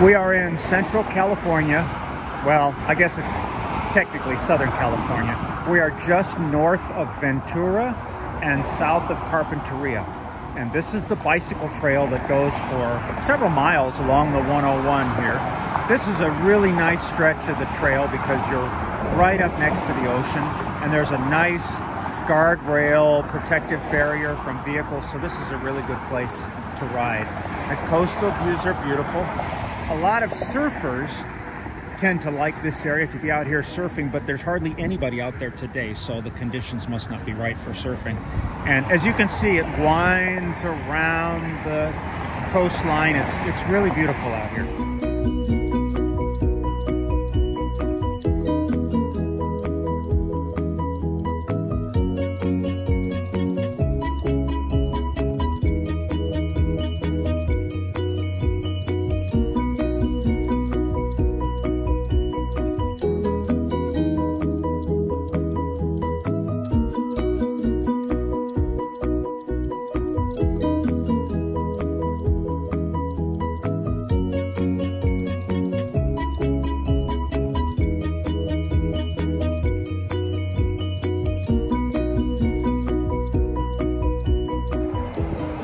We are in Central California. Well, I guess it's technically Southern California. We are just north of Ventura and south of Carpinteria. And this is the bicycle trail that goes for several miles along the 101 here. This is a really nice stretch of the trail because you're right up next to the ocean, and there's a nice guardrail protective barrier from vehicles, so this is a really good place to ride. The coastal views are beautiful. A lot of surfers tend to like this area, to be out here surfing, but there's hardly anybody out there today, so the conditions must not be right for surfing. And as you can see, it winds around the coastline. It's really beautiful out here.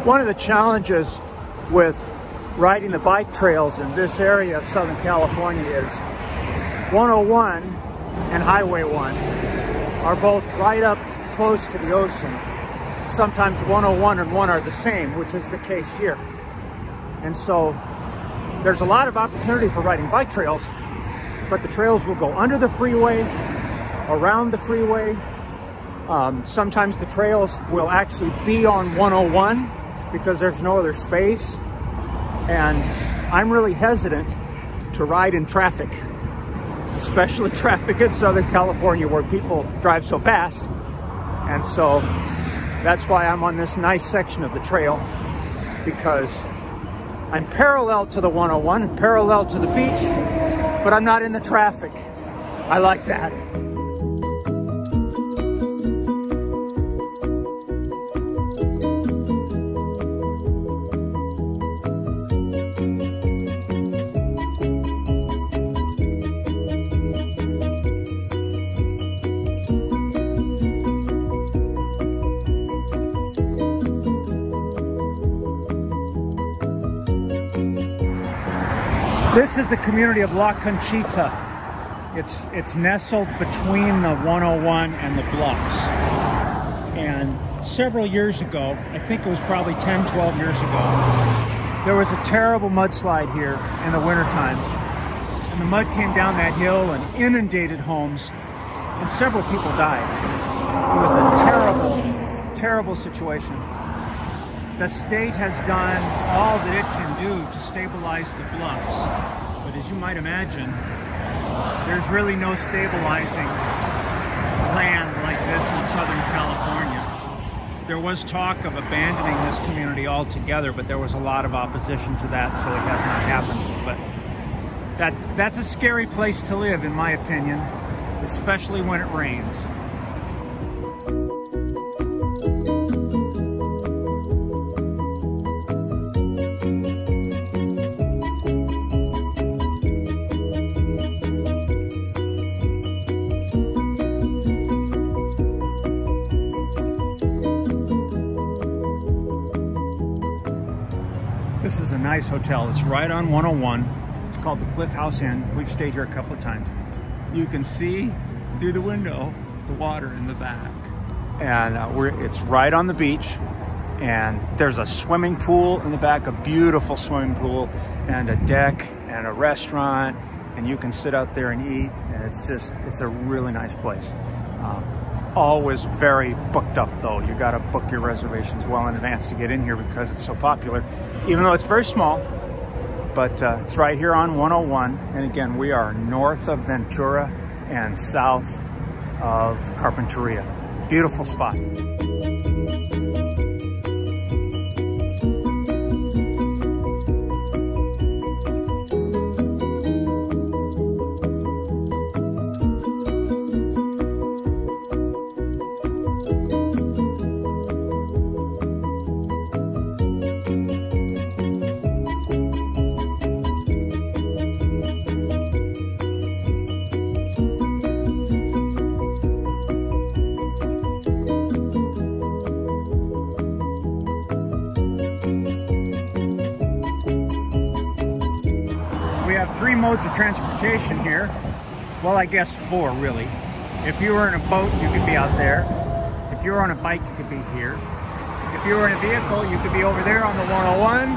One of the challenges with riding the bike trails in this area of Southern California is 101 and Highway 1 are both right up close to the ocean. Sometimes 101 and 1 are the same, which is the case here. And so there's a lot of opportunity for riding bike trails, but the trails will go under the freeway, around the freeway. Sometimes the trails will actually be on 101 because there's no other space. And I'm really hesitant to ride in traffic, especially traffic in Southern California where people drive so fast. And so that's why I'm on this nice section of the trail, because I'm parallel to the 101 and parallel to the beach, but I'm not in the traffic. I like that. This is the community of La Conchita. It's nestled between the 101 and the bluffs. And several years ago, I think it was probably 10, 12 years ago, there was a terrible mudslide here in the wintertime. And the mud came down that hill and inundated homes, and several people died. It was a terrible, terrible situation. The state has done all that it can do to stabilize the bluffs, but as you might imagine, there's really no stabilizing land like this in Southern California. There was talk of abandoning this community altogether, but there was a lot of opposition to that, so it has not happened. But that's a scary place to live, in my opinion, especially when it rains. This is a nice hotel. It's right on 101. It's called the Cliff House Inn. We've stayed here a couple of times. You can see through the window the water in the back. And it's right on the beach. And there's a swimming pool in the back, a beautiful swimming pool, and a deck and a restaurant. And you can sit out there and eat. And it's a really nice place. Always very booked up though. You gotta book your reservations well in advance to get in here because it's so popular, even though it's very small. But it's right here on 101. And again, we are north of Ventura and south of Carpinteria. Beautiful spot. have 3 modes of transportation here. Well, I guess 4 really. If you were in a boat, you could be out there. If you were on a bike, you could be here. If you were in a vehicle, you could be over there on the 101.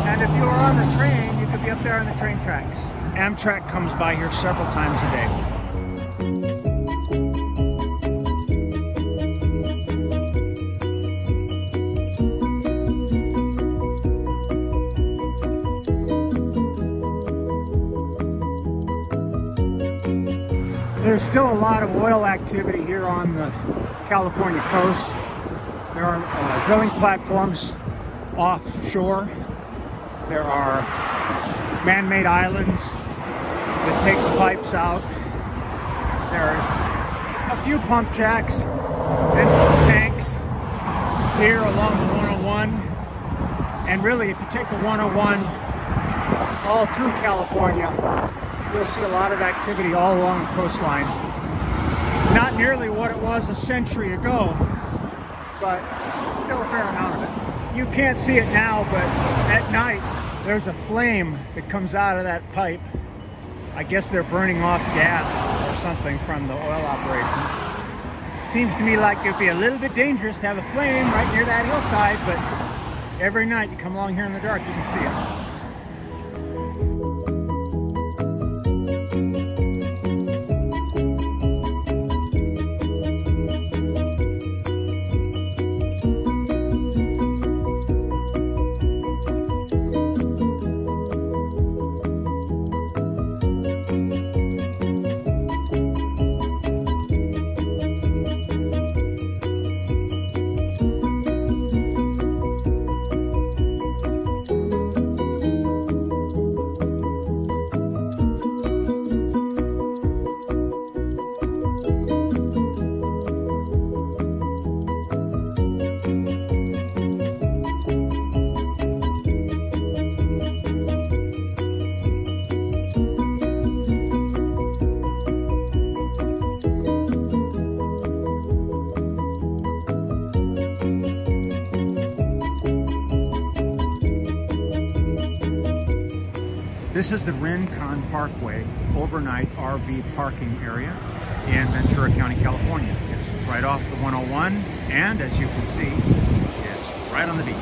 And if you were on the train, you could be up there on the train tracks. Amtrak comes by here several times a day. There's still a lot of oil activity here on the California coast. There are drilling platforms offshore. There are man-made islands that take the pipes out. There's a few pump jacks and some tanks here along the 101. And really, if you take the 101 all through California, you'll see a lot of activity all along the coastline. Not nearly what it was a century ago, but still a fair amount of it. You can't see it now, but at night there's a flame that comes out of that pipe. I guess they're burning off gas or something from the oil operation. Seems to me like it'd be a little bit dangerous to have a flame right near that hillside, but every night you come along here in the dark, you can see it. This is the Rincon Parkway overnight RV parking area in Ventura County, California. It's right off the 101, and as you can see, it's right on the beach.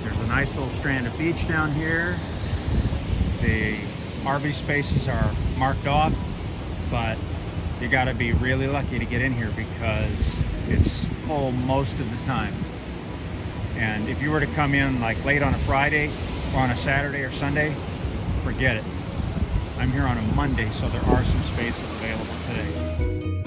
There's a nice little strand of beach down here. The RV spaces are marked off, but you gotta be really lucky to get in here because it's full most of the time. And if you were to come in like late on a Friday or on a Saturday or Sunday, forget it. I'm here on a Monday, so there are some spaces available today.